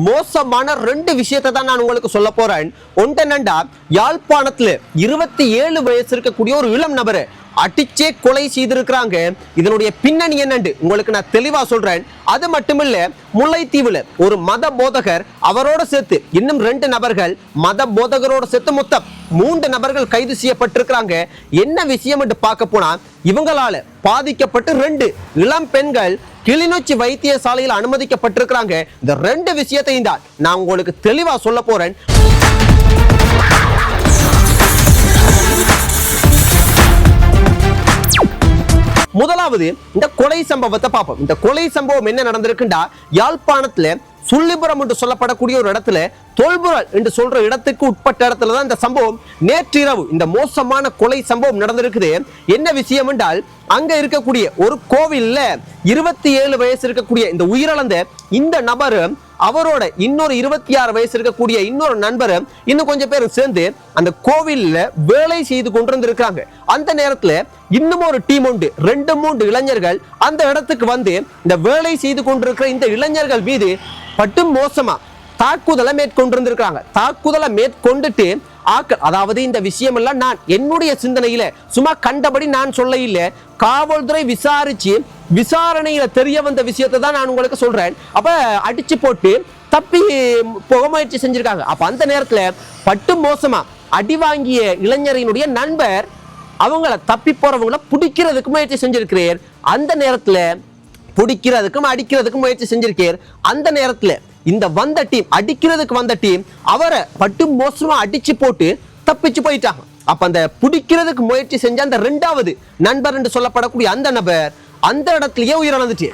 மோசமான ரெண்டு விஷயத்தை தான் நான் உங்களுக்கு சொல்ல போறேன். ஒன்றென்னண்டா, யாழ்ப்பாணத்துல 27 வயசு இருக்கக்கூடிய ஒரு இளம் நபரை அடிச்சே கொலை செய்திருக்கிறாங்க. இதனுடைய பின்னணி என்னன்னு உங்களுக்கு நான் தெளிவா சொல்றேன். அது மட்டுமில்ல, முல்லைத்தீவுல ஒரு மத போதகர், அவரோட சேர்த்து இன்னும் 2 நபர்கள், மத போதகரோட சேர்த்து மொத்தம் 3 நபர்கள் கைது செய்யப்பட்டிருக்கிறாங்க. என்ன விஷயம் என்று பார்க்க போனா, இவங்களால பாதிக்கப்பட்டு 2 இளம் பெண்கள் கிளிநொச்சி வைத்தியசாலையில் அனுமதிக்கப்பட்டிருக்கிறாங்க. இந்த 2 விஷயத்தையும் தான் நான் உங்களுக்கு தெளிவா சொல்ல போறேன். முதலாவது இந்த கொலை சம்பவத்தை பார்ப்போம். இந்த கொலை சம்பவம் என்ன நடந்திருக்குண்டா, யாழ்ப்பாணத்துல சுள்ளிபுரம் என்று சொல்லப்படக்கூடிய ஒரு இடத்துல, தொல்புரல் என்று சொல்ற இடத்துக்கு உட்பட்ட இடத்துல தான் இந்த சம்பவம் நேற்றிரவு இந்த மோசமான கொலை சம்பவம் நடந்திருக்குது. என்ன விஷயம் என்றால், அங்க இருக்கக்கூடிய ஒரு கோவில்ல 27 வயசு இருக்கக்கூடிய இந்த உயிரிழந்த இந்த நபர் அவரோட இன்னொரு 26 வயசு இருக்கக்கூடிய இன்னொரு நண்பர் இன்னும் கொஞ்சம் பேர் சேர்ந்து அந்த கோவில்ல வேலை செய்து கொண்டிருந்திருக்காங்க. அந்த நேரத்துல இன்னும் ஒரு டீம் உண்டு, 2-3 இளைஞர்கள் அந்த இடத்துக்கு வந்து இந்த வேலை செய்து கொண்டிருக்கிற இந்த இளைஞர்கள் மீது பட்டு மோசமா தாக்குதலை மேற்கொண்டிருந்திருக்காங்க. தாக்குதலை மேற்கொண்டுட்டு ஆக்கள், அதாவது இந்த விஷயம் எல்லாம் நான் என்னுடைய சிந்தனையில சும்மா கண்டபடி நான் சொல்ல இல்ல, காவல்துறை விசாரணையில தெரிய வந்த விஷயத்தை தான் நான் உங்களுக்கு சொல்றேன். அப்ப அடிச்சு போட்டு தப்பி போக முயற்சி செஞ்சிருக்காங்க. அப்ப அந்த நேரத்துல பட்டு மோசமா அடி வாங்கிய இளைஞரினுடைய நண்பர் அவங்கள தப்பி போறவங்களை பிடிக்கிறதுக்கு முயற்சி செஞ்சிருக்கிறார். அந்த நேரத்துல பிடிக்கிறதுக்கும் அடிக்கிறதுக்கும் முயற்சி செஞ்சிருக்கார். அந்த நேரத்துல இந்த வந்த டீம், அடிக்கிறதுக்கு வந்த டீம் அவரை பட்டு மோசமா அடிச்சு போட்டு தப்பிச்சு போயிட்டாங்க. அப்ப அந்த பிடிக்கிறதுக்கு முயற்சி செஞ்ச அந்த 2வது நண்பர் என்று சொல்லப்படக்கூடிய அந்த நபர் அந்த இடத்துலயே உயிரிழந்துச்சு.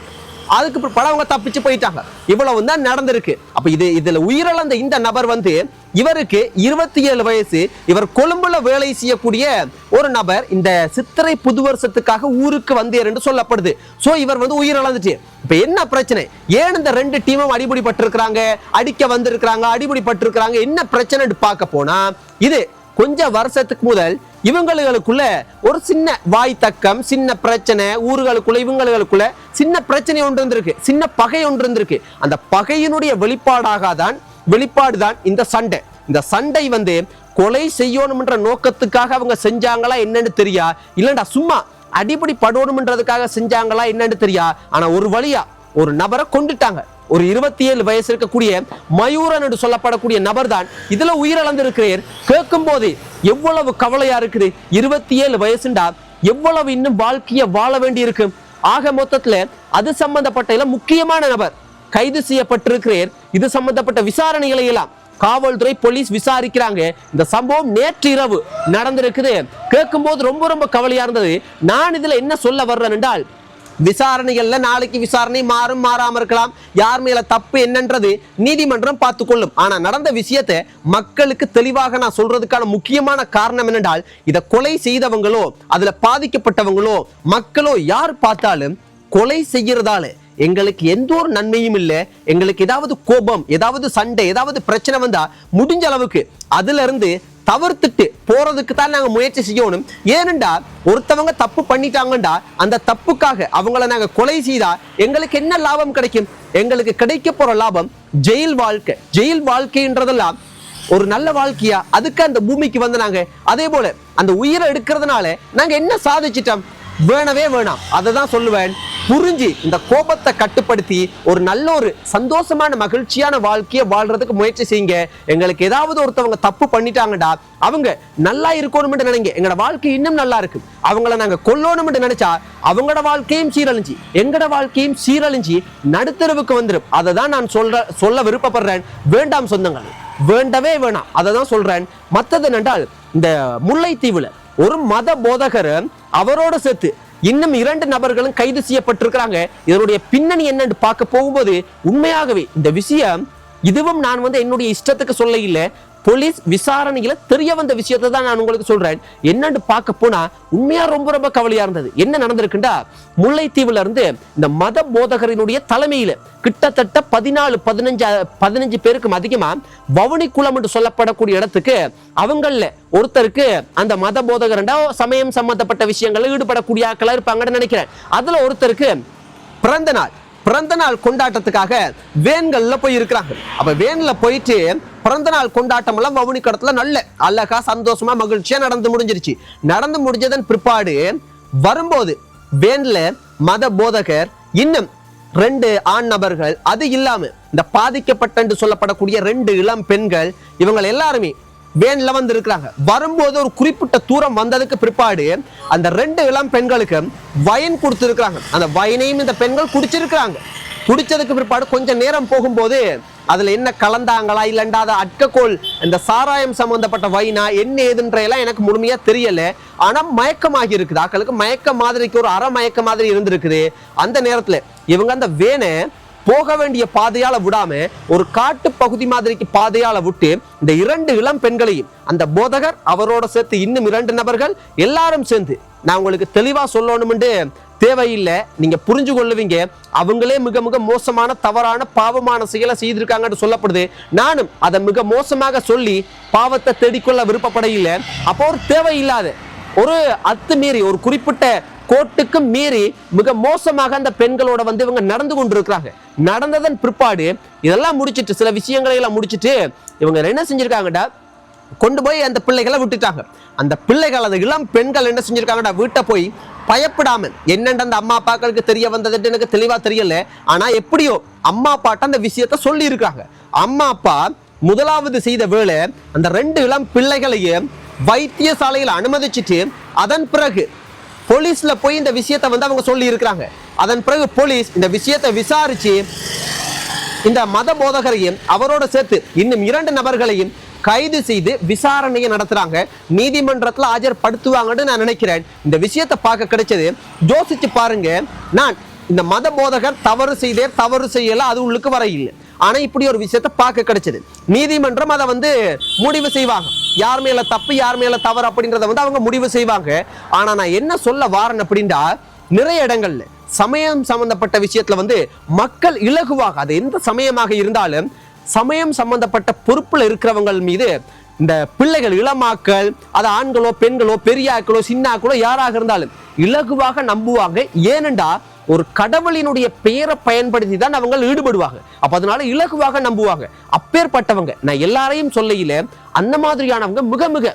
அதுக்கு பலவங்க தப்பிச்சு போயிட்டாங்க. இவ்வளவு தான் நடந்திருக்கு. அப்ப இதுல உயிரிழந்த இந்த நபர் வந்து இவருக்கு 27 வயசு. இவர் கொழும்புல வேலை செய்யக்கூடிய ஒரு நபர். இந்த சித்திரை புது வருஷத்துக்காக ஊருக்கு வந்தார் என்று சொல்லப்படுது. சோ இவர் வந்து உயிரிழந்துச்சு. இப்ப என்ன பிரச்சனை, ஏன் இந்த 2 டீமும் அடிபடி பட்டிருக்கிறாங்க, அடிக்க வந்திருக்கிறாங்க, அடிபடி பட்டிருக்கிறாங்க, என்ன பிரச்சனை பார்க்க போனா, இது கொஞ்ச வருஷத்துக்கு முதல் இவங்களுக்குள்ள ஒரு சின்ன வாய் தக்கம், சின்ன பிரச்சனை, ஊர்களுக்குள்ள இவங்களுக்குள்ள சின்ன பிரச்சனை ஒன்று இருந்திருக்கு, சின்ன பகை ஒன்று இருந்திருக்கு. அந்த பகையினுடைய வெளிப்பாடுதான் இந்த சண்டை. இந்த சண்டை வந்து கொலை செய்யணும்ன்ற நோக்கத்துக்காக அவங்க செஞ்சாங்களா என்னன்னு தெரியா, இல்லண்டா சும்மா அடிப்படி படணும்ன்றதுக்காக செஞ்சாங்களா என்னன்னு தெரியா. ஆனா ஒரு வழியா ஒரு நபரை கொண்டுட்டாங்க. ஒரு 27 வயசு இருக்கக்கூடிய மயூரன் என்று சொல்லப்படக்கூடிய நபர் தான் இதுல உயிரிழந்திருக்கிறார். கேட்கும் போது எவ்வளவு கவலையா இருக்குது. 27 வயசுண்டா எவ்வளவு இன்னும் வாழ்க்கைய வாழ வேண்டி இருக்கு. ஆக மொத்தத்துல அது சம்பந்தப்பட்ட முக்கியமான நபர் கைது செய்யப்பட்டிருக்கிறார். இது சம்பந்தப்பட்ட விசாரணைகளை எல்லாம் காவல்துறை போலீஸ் விசாரிக்கிறாங்க. இந்த சம்பவம் நேற்று இரவு நடந்திருக்குது. கேட்கும் போது ரொம்ப ரொம்ப கவலையா இருந்தது. நான் இதுல என்ன சொல்ல வர்றேன் என்றால், விசாரணைகள்ல நாளைக்கு விசாரணை மாறாம இருக்கலாம். யார் மேல தப்பு என்னன்றது நீதிமன்றம் பார்த்துக்கொள்ளும். ஆனா நடந்த விஷயத்தை மக்களுக்கு தெளிவாக நான் சொல்றதுக்கான முக்கியமான காரணம் என்னென்றால், இதை கொலை செய்தவங்களோ அதுல பாதிக்கப்பட்டவங்களோ மக்களோ யார் பார்த்தாலும் கொலை செய்யறதால எங்களுக்கு எந்த ஒரு நன்மையும் இல்லை. எங்களுக்கு ஏதாவது கோபம், ஏதாவது சண்டை, ஏதாவது பிரச்சனை வந்தா முடிஞ்ச அளவுக்கு அதுல இருந்து தவிர்த்துட்டு போறதுக்கு தான் நாங்க முயற்சி செய்யணும். ஏனென்றா ஒருத்தவங்க தப்பு பண்ணிட்டாங்கண்டா அந்த தப்புக்காக அவங்கள நாங்க கொலை செய்தா எங்களுக்கு என்ன லாபம் கிடைக்கும்? எங்களுக்கு கிடைக்க போற லாபம் ஜெயில் வாழ்க்கை. ஜெயில் வாழ்க்கைன்றதெல்லாம் ஒரு நல்ல வாழ்க்கையா? அதுக்கு அந்த பூமிக்கு வந்து நாங்க அதே போல அந்த உயிரை எடுக்கிறதுனால நாங்க என்ன சாதிச்சிட்டோம்? வேணவே வேணாம். அதை தான் சொல்லுவேன். புரிஞ்சு இந்த கோபத்தை கட்டுப்படுத்தி ஒரு நல்ல ஒரு சந்தோஷமான மகிழ்ச்சியான வாழ்க்கையை வாழ்றதுக்கு முயற்சி செய்யுங்க. எங்களுக்கு ஏதாவது ஒருத்தவங்க தப்பு பண்ணிட்டாங்கடா அவங்க நல்லா இருக்கணும்னு நினைங்க, எங்களோட வாழ்க்கை இன்னும் நல்லா இருக்கு. அவங்கள நாங்க கொல்லணும்னு நினைச்சா அவங்களோட வாழ்க்கையும் சீரழிஞ்சு எங்கட வாழ்க்கையும் சீரழிஞ்சு நடுத்தரவுக்கு வந்துடும். அதை தான் நான் சொல்ல விருப்பப்படுறேன். வேண்டாம் சொந்தங்கள், வேண்டவே வேணாம். அதை தான் சொல்றேன். மற்றது என்னென்றால், இந்த முல்லைத்தீவுல ஒரு மத போதகர் அவரோட சேர்த்து இன்னும் 2 நபர்களும் கைது செய்யப்பட்டிருக்கிறாங்க. இதனுடைய பின்னணி என்னன்னு பார்க்க போகும்போது உண்மையாகவே இந்த விஷயம் இதுவும் நான் வந்து என்னுடைய இஷ்டத்துக்கு சொல்ல இல்லை, போலீஸ் விசாரணையில தெரிய வந்த விஷயத்தை தான் நான் உங்களுக்கு சொல்றேன். என்னன்னு பார்க்க போனா உண்மையா ரொம்ப ரொம்ப கவலையா இருந்தது. என்ன நடந்திருக்குண்டா, முல்லைத்தீவுல இருந்து இந்த மத போதகரினுடைய தலைமையில கிட்டத்தட்ட 14-15 பேருக்கும் அதிகமா வவுனிக்குளம் என்று சொல்லப்படக்கூடிய இடத்துக்கு அவங்கள ஒருத்தருக்கு அந்த மத போதகர்ண்டா சமயம் சம்பந்தப்பட்ட விஷயங்கள்ல ஈடுபடக்கூடிய ஆட்களா இருப்பாங்கன்னு நினைக்கிறேன். அதுல ஒருத்தருக்கு பிறந்த நாள் பிறந்த நாள் கொண்டாட்டத்துக்காக வேன்கள்ல போய் இருக்கிறாங்க. அப்ப வேன்ல போயிட்டு பிறந்த நாள் கொண்டாட்டம் எல்லாம் வவுனி கடத்துல நல்ல அழகா சந்தோஷமா மகிழ்ச்சியா நடந்து முடிஞ்சிருச்சு. நடந்து முடிஞ்சதன் பிற்பாடு வரும்போது வேன்ல மத போதகர் இன்னும் 2 ஆண் நபர்கள், அது இல்லாம இந்த பாதிக்கப்பட்ட என்று சொல்லப்படக்கூடிய 2 இளம் பெண்கள், இவங்க எல்லாருமே வேன்ல வந்து இருக்கிறாங்க. வரும்போது ஒரு குறிப்பிட்ட தூரம் வந்ததுக்கு பிற்பாடு அந்த 2 இளம் பெண்களுக்கு வைன் கொடுத்துருக்காங்க. அந்த வைனையும் இந்த பெண்கள் குடிச்சிருக்கிறாங்க. குடிச்சதுக்கு பிற்பாடு கொஞ்சம் நேரம் போகும்போது அதுல என்ன கலந்தாங்களா இல்லண்டா அதை அட்கோல் இந்த சாராயம் சம்பந்தப்பட்ட வைனா என்ன ஏதுன்றெல்லாம் எனக்கு முழுமையா தெரியல. ஆனா மயக்கமாகி இருக்குது. ஆக்களுக்கு மயக்க மாதிரிக்கு ஒரு அரை மயக்க மாதிரி இருந்திருக்குது. அந்த நேரத்துல இவங்க அந்த வேனை போக வேண்டிய பாதையால விடாம ஒரு காட்டு பகுதி மாதிரிக்கு பாதையால விட்டு இந்த 2 இளம் பெண்களையும் அந்த போதகர் அவரோட சேர்த்து இன்னும் 2 நபர்கள் எல்லாரும் சேர்ந்து, நான் உங்களுக்கு தெளிவா சொல்லணும்னு தேவையில்லை, நீங்க புரிஞ்சு கொள்ளுவீங்க, அவங்களே மிக மிக மோசமான தவறான பாவமான செயலை செய்திருக்காங்கன்னு சொல்லப்படுது. நானும் அதை மிக மோசமாக சொல்லி பாவத்தை தேடிக்கொள்ள விருப்பப்பட இல்லை. அப்போ ஒரு தேவையில்லாத ஒரு அத்துமீறி ஒரு குறிப்பிட்ட கோட்டுக்கு மீறி மிக மோசமாக அந்த பெண்களோட வந்து இவங்க நடந்து கொண்டு இருக்கிறாங்க. நடந்ததன் பிற்பாடு இதெல்லாம் முடிச்சிட்டு சில விஷயங்களை எல்லாம் முடிச்சிட்டு இவங்க என்ன செஞ்சிருக்காங்கடா, கொண்டு போய் அந்த பிள்ளைகளை விட்டுட்டாங்க. அந்த பிள்ளைகள் அந்த இளம் பெண்கள் என்ன செஞ்சிருக்காங்கடா, வீட்டை போய் பயப்படாம, என்னென்ன அந்த அம்மா அப்பாக்களுக்கு தெரிய வந்ததுன்னு எனக்கு தெளிவா தெரியல, ஆனா எப்படியோ அம்மா அப்பாட்ட அந்த விஷயத்த சொல்லி இருக்காங்க. அம்மா அப்பா முதலாவது செய்த வேலை அந்த 2 இளம் பிள்ளைகளையும் வைத்தியசாலையில் அனுமதிச்சுட்டு அதன் பிறகு போலீஸ்ல போய் இந்த விஷயத்தை வந்து அவங்க சொல்லி இருக்கிறாங்க. அதன் பிறகு போலீஸ் இந்த விஷயத்தை விசாரிச்சு இந்த மத போதகரையும் அவரோட சேர்த்து இன்னும் 2 நபர்களையும் கைது செய்து விசாரணையை நடத்துறாங்க. நீதிமன்றத்தில் ஆஜர்படுத்துவாங்கன்னு நான் நினைக்கிறேன். இந்த விஷயத்தை பார்க்க கிடைச்சது. யோசிச்சு பாருங்க, நான் இந்த மத போதகர் தவறு செய்தே தவறு செய்யல, அது உள்ளுக்கு வர இல்லை. ஆனா இப்படி ஒரு விஷயத்தை பார்க்க கிடைச்சது. நீதிமன்றம் அதை வந்து முடிவு செய்வாங்க, யார் மேல தப்பு யார் மேல தவறு அப்படின்றத வந்து அவங்க முடிவு செய்வாங்க. ஆனா நான் என்ன சொல்ல வாரேன் அப்படின்னா, நிறைய இடங்கள்ல சமயம் சம்பந்தப்பட்ட விஷயத்துல வந்து மக்கள் இலகுவாக, அது எந்த சமயமாக இருந்தாலும் சமயம் சம்பந்தப்பட்ட பொறுப்புல இருக்கிறவங்க மீது இந்த பிள்ளைகள் இளமாக்கள், அது ஆண்களோ பெண்களோ பெரியாக்களோ சின்னாக்களோ யாராக இருந்தாலும் இலகுவாக நம்புவாங்க. ஏனென்றா ஒரு கடவுளினுடைய பெயரை பயன்படுத்தி தான் அவங்க ஈடுபடுவாங்க. அப்ப அதனால இலகுவாக நம்புவாங்க. அப்பேற்பட்டவங்க, நான் எல்லாரையும் சொல்லையில, அந்த மாதிரியானவங்க மிக மிக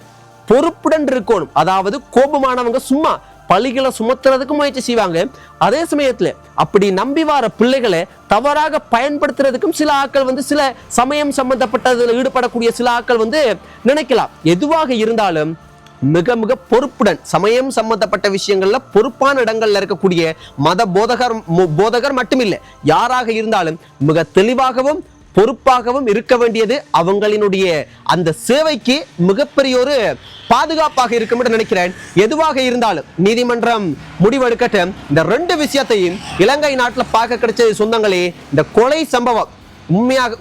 பொறுப்புடன் இருக்கணும். அதாவது கோபமானவங்க சும்மா பழிகளை சுமத்துறதுக்கு முயற்சி செய்வாங்க. அதே சமயத்துல அப்படி நம்பி வர பிள்ளைகளை தவறாக பயன்படுத்துறதுக்கும் சில ஆட்கள் வந்து சில சமயம் சம்பந்தப்பட்டதுல ஈடுபடக்கூடிய சில ஆட்கள் வந்து நினைக்கலாம். எதுவாக இருந்தாலும் மிக மிக பொறுப்புடன் சமயம் சம்பந்தப்பட்ட விஷயங்கள்ல பொறுப்பான இடங்கள்ல இருக்கக்கூடிய மத போதகர் மட்டுமில்லை, யாராக இருந்தாலும் மிக தெளிவாகவும் பொறுப்பாகவும் இருக்க வேண்டியது அவங்களினுடைய அந்த சேவைக்கு மிகப்பெரிய ஒரு பாதுகாப்பாக இருக்கும் என்று நினைக்கிறேன். எதுவாக இருந்தாலும் நீதிமன்றம் முடிவெடுக்கட்டும். இந்த 2 விஷயத்தையும் இலங்கை நாட்டில் பார்க்க கிடைச்சது சொந்தங்களே. இந்த கொலை சம்பவம்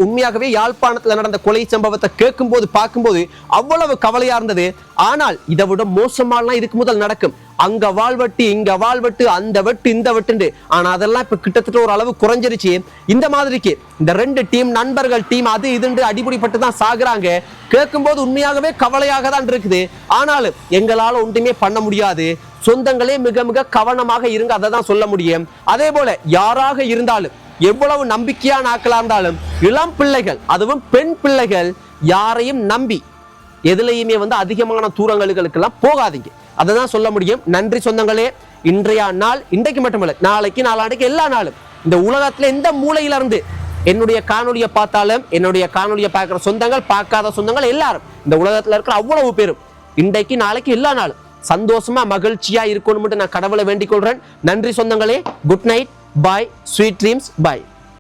உண்மையாகவே யாழ்ப்பாணத்துல நடந்த கொலை சம்பவத்தை கேட்கும் போது பார்க்கும்போது அவ்வளவு கவலையா இருந்தது. ஆனால் இதை விட மோசமாலாம் இதுக்கு முதல் நடக்கும். அங்க வாழ்வெட்டு இங்க வாழ்வெட்டு, அந்த வெட்டு இந்த வெட்டு. ஆனா அதெல்லாம் இப்ப கிட்டத்தட்ட ஒரு அளவு குறைஞ்சிருச்சு. இந்த மாதிரிக்கு இந்த 2 டீம் நண்பர்கள் டீம் அது இதுண்டு அடிபடிப்பட்டு தான் சாகுறாங்க. கேட்கும் போது உண்மையாகவே கவலையாக தான் இருக்குது. ஆனாலும் எங்களால ஒன்றுமே பண்ண முடியாது. சொந்தங்களே மிக மிக கவனமாக இருங்க, அதை தான் சொல்ல முடியும். அதே போல யாராக இருந்தாலும் எவ்வளவு நம்பிக்கையான ஆட்களா இருந்தாலும் இளம் பிள்ளைகள், அதுவும் பெண் பிள்ளைகள், யாரையும் நம்பி எதுலையுமே வந்து அதிகமான தூரங்களுக்கெல்லாம் போகாதீங்க. அதை தான் சொல்ல முடியும். நன்றி சொந்தங்களே. இன்றைய நாள் இன்றைக்கு மட்டுமல்ல, நாளைக்கு நாளாண்டுக்கு எல்லா நாளும் இந்த உலகத்துல எந்த மூலையில இருந்து என்னுடைய காணொலியை பார்த்தாலும், என்னுடைய காணொலியை பார்க்கிற சொந்தங்கள் பார்க்காத சொந்தங்கள் எல்லாரும் இந்த உலகத்துல இருக்கிற அவ்வளவு பேரும் இன்றைக்கு நாளைக்கு எல்லா நாளும் சந்தோஷமா மகிழ்ச்சியா இருக்கணும் நான் கடவுளை வேண்டிக் கொள்றேன். நன்றி சொந்தங்களே. Good night. Bye. Sweet dreams. பாய்.